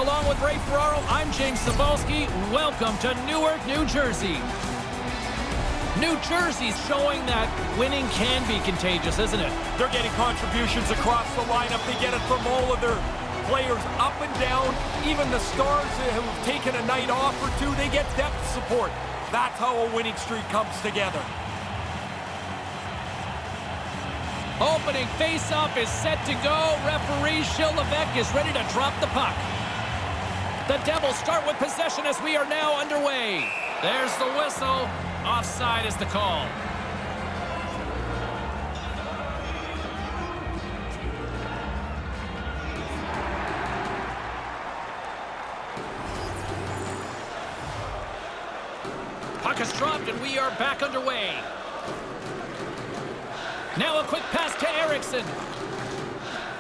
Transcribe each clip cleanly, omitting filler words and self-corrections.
along with Ray Ferraro, I'm James Cebulski. Welcome to Newark, New Jersey. New Jersey's showing that winning can be contagious, isn't it? They're getting contributions across the lineup. They get it from all of their players up and down. Even the stars who've taken a night off or two, they get depth support. That's how a winning streak comes together. Opening face-off is set to go. Referee Shilevek is ready to drop the puck. The Devils start with possession as we are now underway. There's the whistle. Offside is the call. Puck is dropped and we are back underway. Now a quick pass to Eriksson.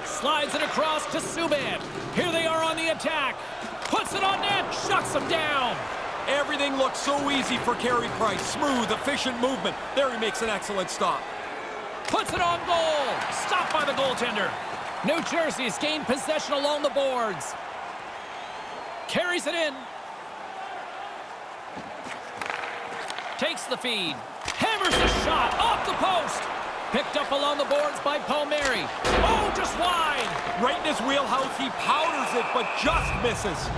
Slides it across to Subban. Here they are on the attack. Puts it on net, shuts them down. Everything looks so easy for Carey Price. Smooth, efficient movement. There he makes an excellent stop. Puts it on goal. Stopped by the goaltender. New Jersey's gained possession along the boards. Carries it in. Takes the feed. Hammers the shot off the post. Picked up along the boards by Palmieri. Oh, just wide. Right in his wheelhouse, he powders it, but just misses.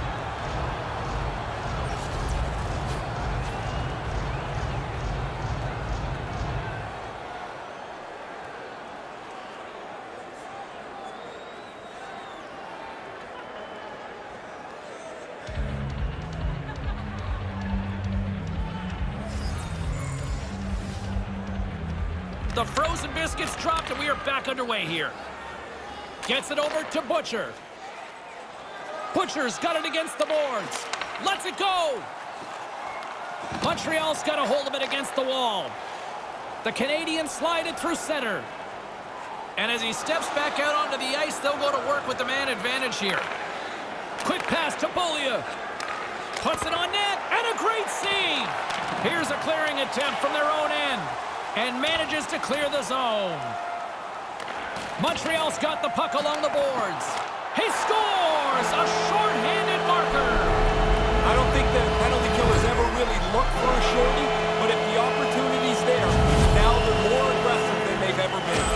The frozen biscuits dropped and we are back underway here. Gets it over to Butcher. Butcher's got it against the boards. Lets it go. Montreal's got a hold of it against the wall. The Canadians slide it through center. And as he steps back out onto the ice, they'll go to work with the man advantage here. Quick pass to Beaulieu. Puts it on net and a great save. Here's a clearing attempt from their own end. And manages to clear the zone. Montreal's got the puck along the boards. He scores! A short-handed marker. I don't think the penalty killers ever really look for a shorty, but if the opportunity's there, now they're more aggressive than they've ever been.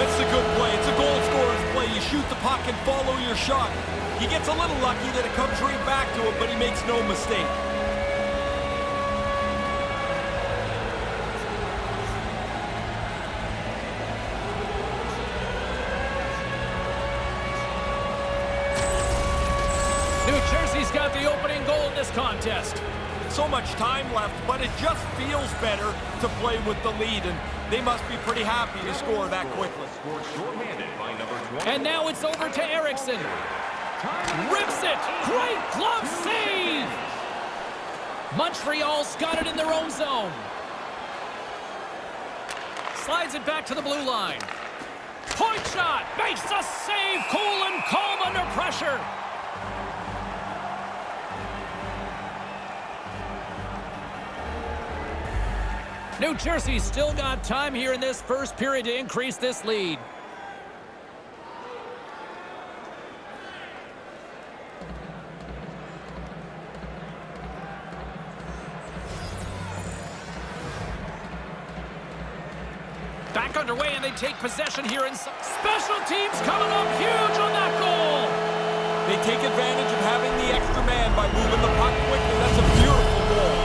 That's a good play. It's a goal scorer's play. You shoot the puck and follow your shot. He gets a little lucky that it comes right back to him, but he makes no mistake. New Jersey's got the opening goal in this contest. So much time left, but it just feels better to play with the lead, and they must be pretty happy to score that quickly. And now it's over to Eriksson. Rips it! Great glove save! Montreal's got it in their own zone. Slides it back to the blue line. Point shot! Makes a save! Cool and calm under pressure. New Jersey's still got time here in this first period to increase this lead. Back underway and they take possession here in special teams coming up huge on that goal. They take advantage of having the extra man by moving the puck quickly. That's a beautiful goal.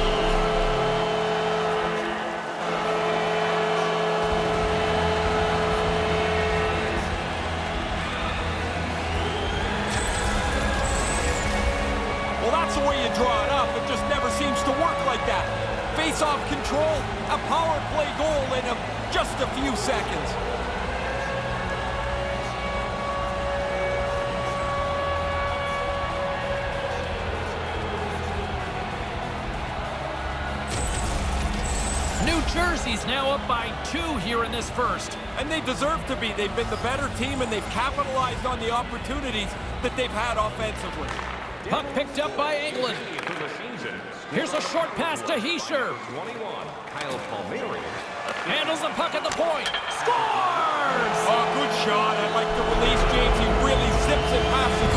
Well, that's the way you draw it up. It just never seems to work like that. Face-off control, a power play goal in just a few seconds. New Jersey's now up by 2 here in this first. And they deserve to be. They've been the better team, and they've capitalized on the opportunities that they've had offensively. Puck picked up by England. Here's a short pass to Heischer. Handles the puck at the point. Scores! Oh, good shot. I like the release, James. He really zips it past the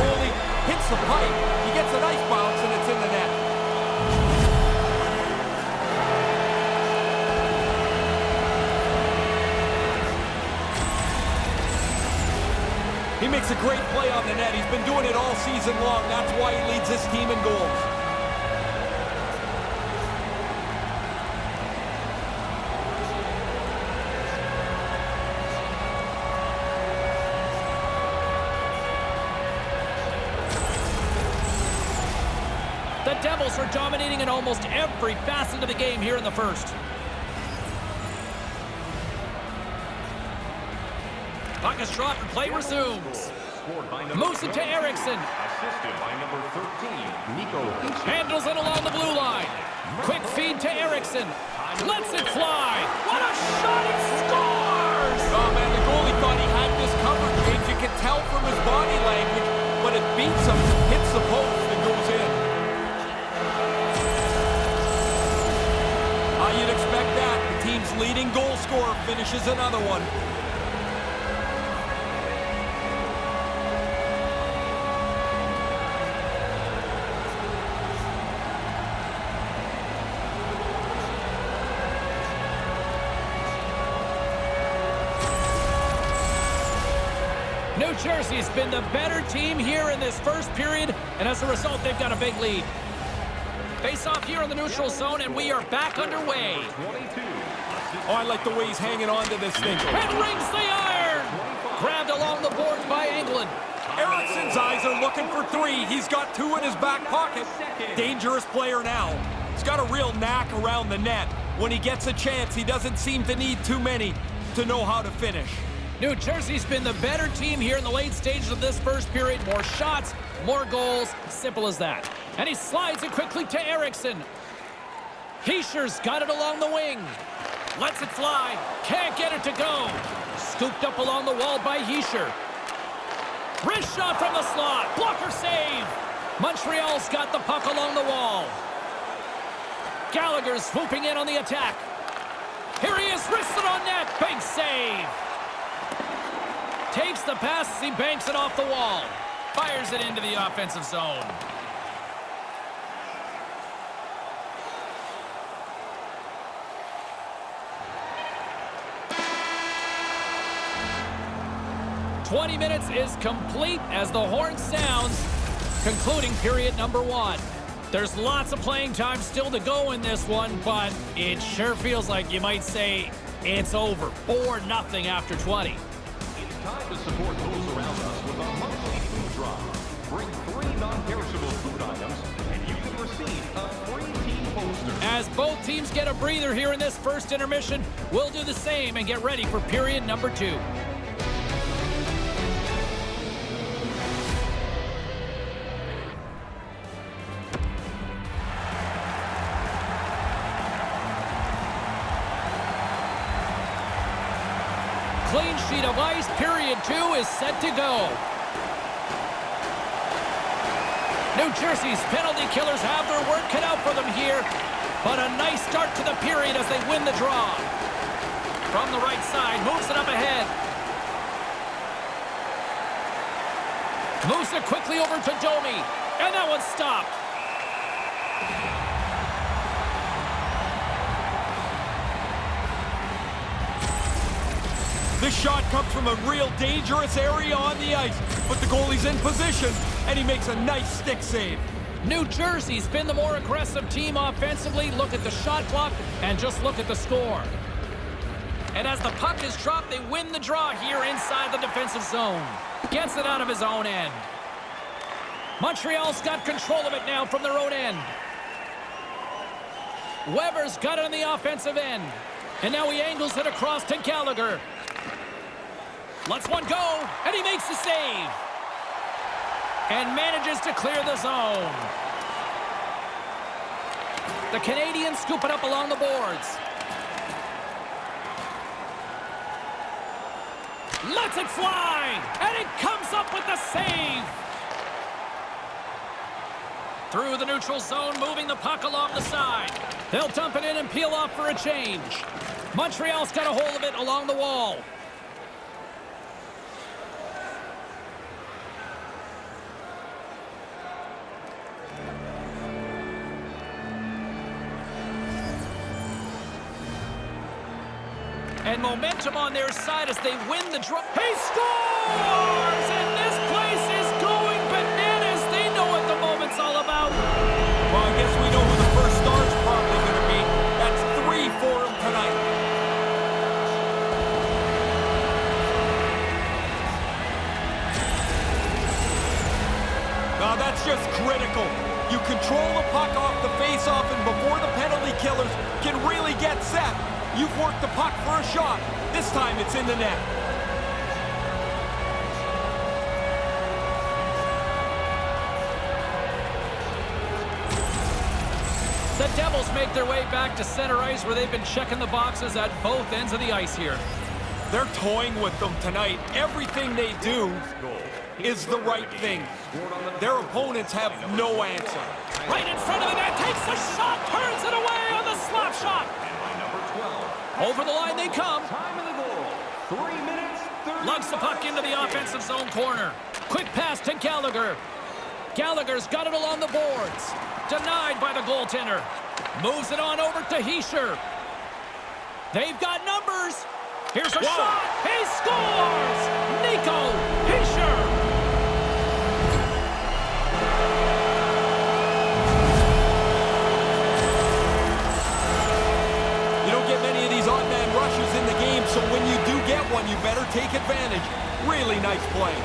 makes a great play on the net. He's been doing it all season long. That's why he leads his team in goals. The Devils are dominating in almost every facet of the game here in the first. Puck is dropped and play resumes. Moves it to Eriksson. Handles it along the blue line. Quick feed to Eriksson. Lets it fly. What a shot! He scores! Oh, man, the goalie thought he had this covered, James. You can tell from his body language, but it beats him, hits the post, and goes in. You'd expect that. The team's leading goal scorer finishes another one. New Jersey's been the better team here in this first period, and as a result, they've got a big lead. Face off here in the neutral zone, and we are back underway. Oh, I like the way he's hanging on to this thing. And rings the iron! Grabbed along the boards by England. Eriksson's eyes are looking for three. He's got two in his back pocket. Dangerous player now. He's got a real knack around the net. When he gets a chance, he doesn't seem to need too many to know how to finish. New Jersey's been the better team here in the late stages of this first period. More shots, more goals. Simple as that. And he slides it quickly to Eriksson. Hischier's got it along the wing. Lets it fly. Can't get it to go. Scooped up along the wall by Hischier. Wrist shot from the slot. Blocker save. Montreal's got the puck along the wall. Gallagher's swooping in on the attack. Here he is, wristed on net. Big save. Takes the pass as he banks it off the wall. Fires it into the offensive zone. "20 minutes is complete as the horn sounds, concluding period number one. There's lots of playing time still to go in this one, but it sure feels like you might say it's over. 4-0 after 20. Time to support those around us with our monthly food drive. Bring 3 non-perishable food items, and you can receive a free team poster. As both teams get a breather here in this first intermission, we'll do the same and get ready for period number two. Clean sheet of ice. Period two is set to go. New Jersey's penalty killers have their work cut out for them here, but a nice start to the period as they win the draw. From the right side, moves it up ahead. Moves it quickly over to Domi, and that one's stopped. This shot comes from a real dangerous area on the ice, but the goalie's in position, and he makes a nice stick save. New Jersey's been the more aggressive team offensively. Look at the shot clock, and just look at the score. And as the puck is dropped, they win the draw here inside the defensive zone. Gets it out of his own end. Montreal's got control of it now from their own end. Weber's got it on the offensive end. And now he angles it across to Gallagher. Lets one go, and he makes the save. And manages to clear the zone. The Canadians scoop it up along the boards. Lets it fly, and it comes up with the save. Through the neutral zone, moving the puck along the side. They'll dump it in and peel off for a change. Montreal's got a hold of it along the wall. And momentum on their side as they win the draw. He scores! And this that's just critical. You control the puck off the face-off, and before the penalty killers can really get set, you've worked the puck for a shot. This time it's in the net. The Devils make their way back to center ice where they've been checking the boxes at both ends of the ice here. They're toying with them tonight. Everything they do is the right thing. Their opponents have no answer. Right in front of the net, takes a shot, turns it away on the slap shot. Over the line they come. Time in the goal. 3 minutes, 30 Lugs the puck into the offensive zone corner. Quick pass to Gallagher. Gallagher's got it along the boards. Denied by the goaltender. Moves it on over to Hischier. They've got numbers. Here's a shot. He scores! Nico Hischier. You don't get many of these odd-man rushes in the game, so when you do get one, you better take advantage. Really nice play.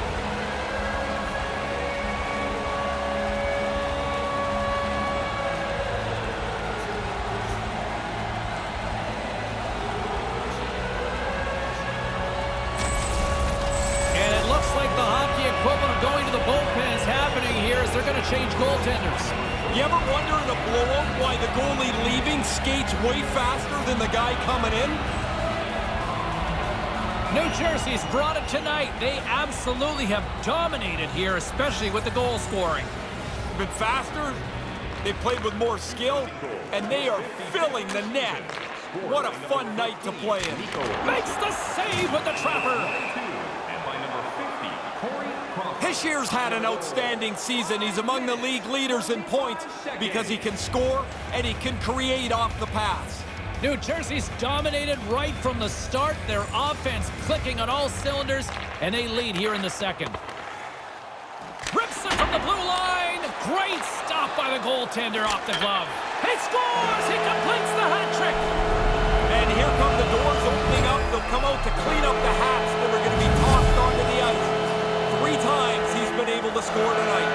The hockey equivalent of going to the bullpen is happening here as they're going to change goaltenders. You ever wonder in a blowout why the goalie leaving skates way faster than the guy coming in? New Jersey's brought it tonight. They absolutely have dominated here, especially with the goal scoring. Been faster, they've played with more skill, and they are filling the net. What a fun night to play in. Makes the save with the trapper. Hischier's had an outstanding season. He's among the league leaders in points because he can score and he can create off the pass. New Jersey's dominated right from the start. Their offense clicking on all cylinders, and they lead here in the second. Rips it from the blue line. Great stop by the goaltender off the glove. He scores! He completes the hat trick. And here come the doors opening up. They'll come out to clean up the hats that are going to be tossed onto the ice. 3 times he's been able to score tonight.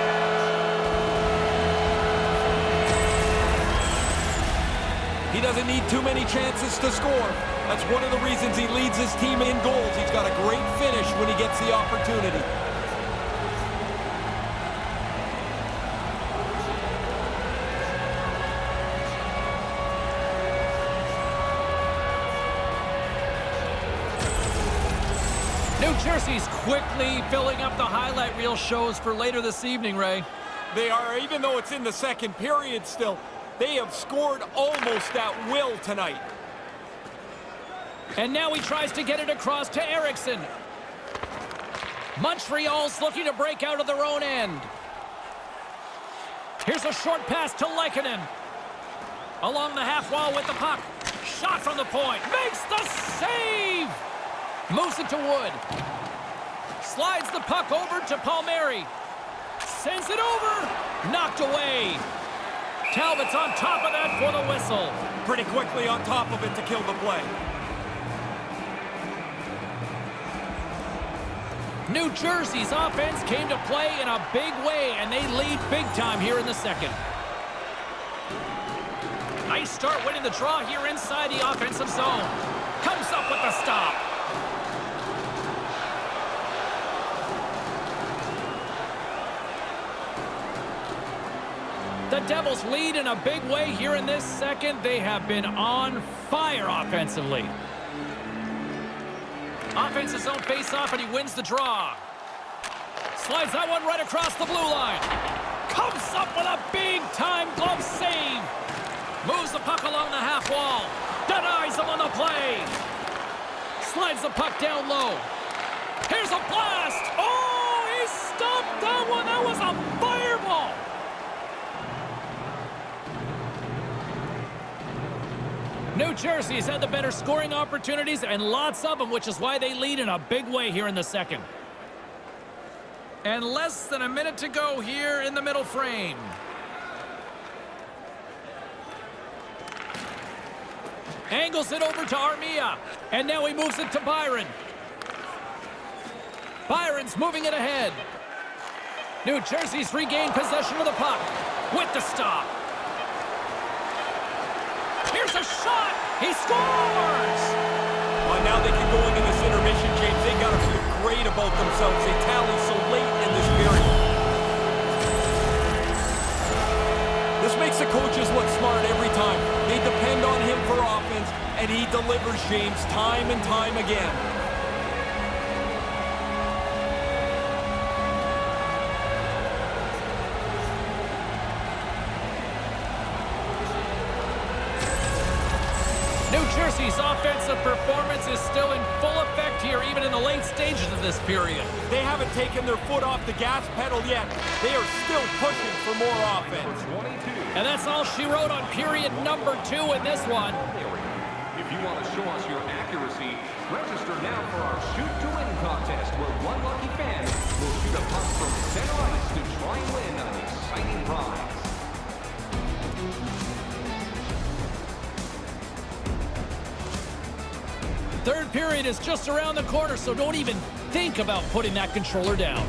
He doesn't need too many chances to score. That's one of the reasons he leads his team in goals. He's got a great finish when he gets the opportunity. New Jersey's quickly filling up the highlight reel shows for later this evening, Ray. They are, even though it's in the second period still, they have scored almost at will tonight. And now he tries to get it across to Eriksson. Montreal's looking to break out of their own end. Here's a short pass to Lehkonen. Along the half wall with the puck. Shot from the point. Makes the save! Moves it to Wood. Slides the puck over to Palmieri. Sends it over. Knocked away. Talbot's on top of that for the whistle. Pretty quickly on top of it to kill the play. New Jersey's offense came to play in a big way, and they lead big time here in the second. Nice start winning the draw here inside the offensive zone. Comes up with the stop. The Devils lead in a big way here in this second. They have been on fire offensively. Offensive zone face-off, and he wins the draw. Slides that one right across the blue line. Comes up with a big-time glove save. Moves the puck along the half wall. Denies him on the play. Slides the puck down low. Here's a blast. Oh, he stopped that one. That was a fireball. New Jersey's had the better scoring opportunities, and lots of them, which is why they lead in a big way here in the second. And less than a minute to go here in the middle frame. Angles it over to Armia, and now he moves it to Byron. Byron's moving it ahead. New Jersey's regained possession of the puck with the stop. Here's a shot. He scores! Well, now they can go into this intermission, James. They got to feel great about themselves. They tally so late in this period. This makes the coaches look smart every time. They depend on him for offense, and he delivers, James, time and time again. New Jersey's offensive performance is still in full effect here, even in the late stages of this period. They haven't taken their foot off the gas pedal yet. They are still pushing for more offense. And that's all she wrote on period number 2 in this one. If you want to show us your accuracy, register now for our Shoot to Win contest, where one lucky fan will shoot a puck from center ice to try and win an exciting prize. Third period is just around the corner, so don't even think about putting that controller down.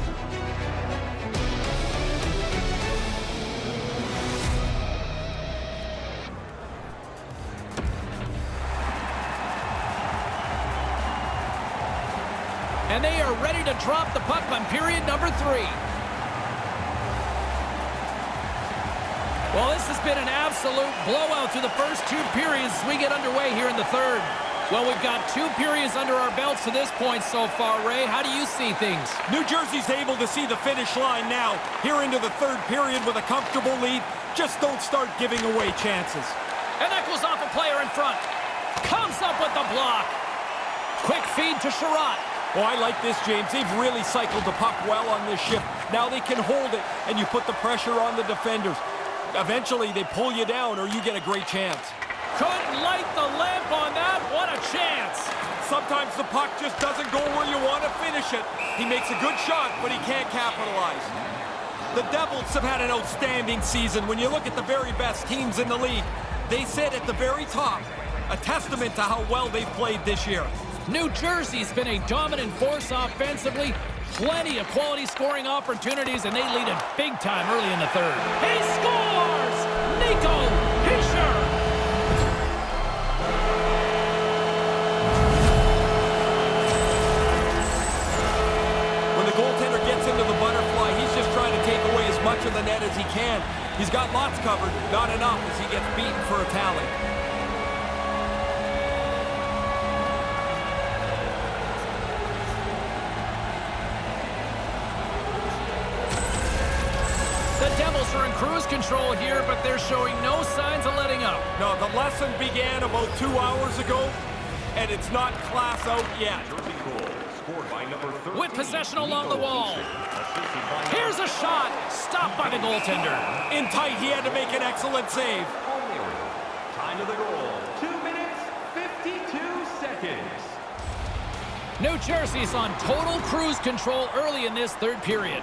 And they are ready to drop the puck on period number 3. Well, this has been an absolute blowout through the first 2 periods as we get underway here in the third. Well, we've got 2 periods under our belts to this point so far, Ray. How do you see things? New Jersey's able to see the finish line now. Here into the third period with a comfortable lead. Just don't start giving away chances. And that goes off a player in front. Comes up with the block. Quick feed to Sherratt. Well, I like this, James. They've really cycled the puck well on this shift. Now they can hold it, and you put the pressure on the defenders. Eventually, they pull you down, or you get a great chance. Couldn't light the lamp on that. What a chance. Sometimes the puck just doesn't go where you want to finish it. He makes a good shot, but he can't capitalize. The Devils have had an outstanding season. When you look at the very best teams in the league, they sit at the very top. A testament to how well they've played this year. New Jersey's been a dominant force offensively. Plenty of quality scoring opportunities, and they lead it big time early in the third. He scores! Nico Hischier! When the goaltender gets into the butterfly, he's just trying to take away as much of the net as he can. He's got lots covered, not enough as he gets beaten for a tally. The Devils are in cruise control here, but they're showing no signs of letting up. No, the lesson began about 2 hours ago, and it's not class out yet. With possession along the wall. Here's a shot. Stopped by the goaltender. In tight, he had to make an excellent save. Time to the goal. 2 minutes, 52 seconds. New Jersey's on total cruise control early in this third period.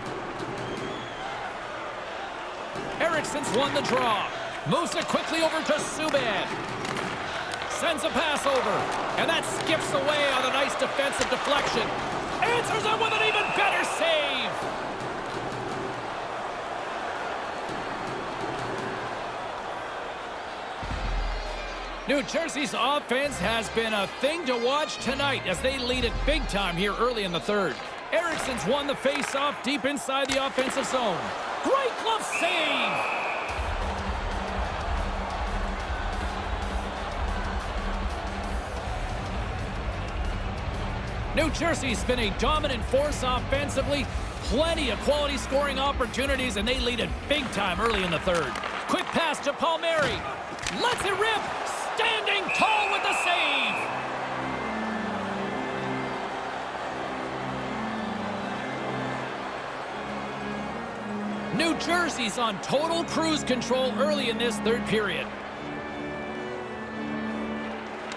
Ericsson's won the draw. Moves it quickly over to Subban. Sends a pass over. And that skips away on a nice defensive deflection. Answers it with an even better save. New Jersey's offense has been a thing to watch tonight as they lead it big time here early in the third. Ericsson's won the face-off deep inside the offensive zone. Great glove save! New Jersey's been a dominant force offensively. Plenty of quality scoring opportunities, and they lead it big time early in the third. Quick pass to Palmieri. Lets it rip. Standing tall with the save. New Jersey's on total cruise control early in this third period.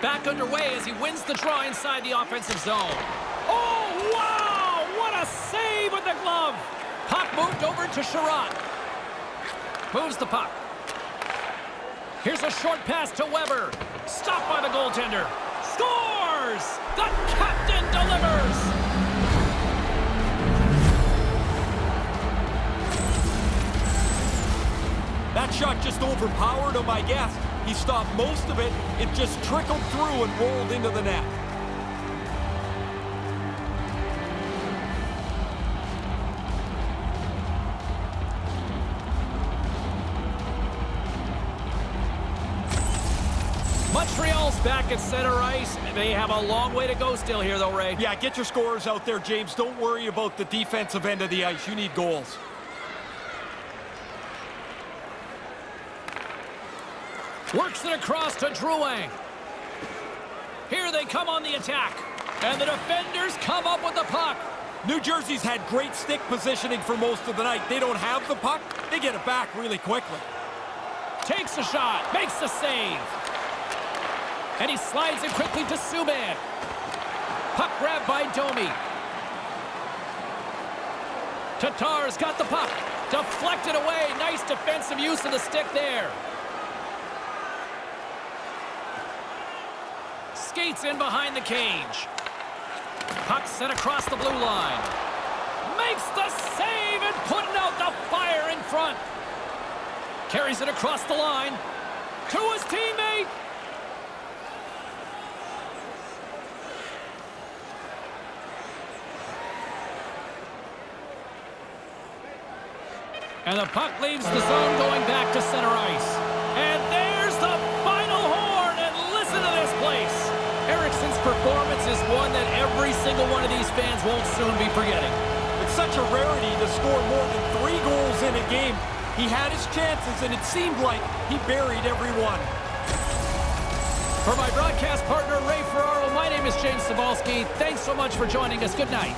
Back underway as he wins the draw inside the offensive zone. Oh, wow! What a save with the glove! Puck moved over to Sherratt. Moves the puck. Here's a short pass to Weber. Stopped by the goaltender. Scores! The captain delivers! That shot just overpowered him, I guess. He stopped most of it. It just trickled through and rolled into the net. Montreal's back at center ice. They have a long way to go still here, though, Ray. Yeah, get your scorers out there, James. Don't worry about the defensive end of the ice. You need goals. Works it across to Drouin. Here they come on the attack. And the defenders come up with the puck. New Jersey's had great stick positioning for most of the night. They don't have the puck. They get it back really quickly. Takes a shot. Makes the save. And he slides it quickly to Subban. Puck grabbed by Domi. Tatar's got the puck. Deflected away. Nice defensive use of the stick there. Skates in behind the cage. Puck sent across the blue line. Makes the save and putting out the fire in front. Carries it across the line to his teammate. And the puck leaves the zone going back to center ice. And there's the final horn, and listen to this place. Eriksson's performance is one that every single one of these fans won't soon be forgetting. It's such a rarity to score more than 3 goals in a game. He had his chances, and it seemed like he buried every one. For my broadcast partner, Ray Ferraro, my name is James Cybulski. Thanks so much for joining us. Good night.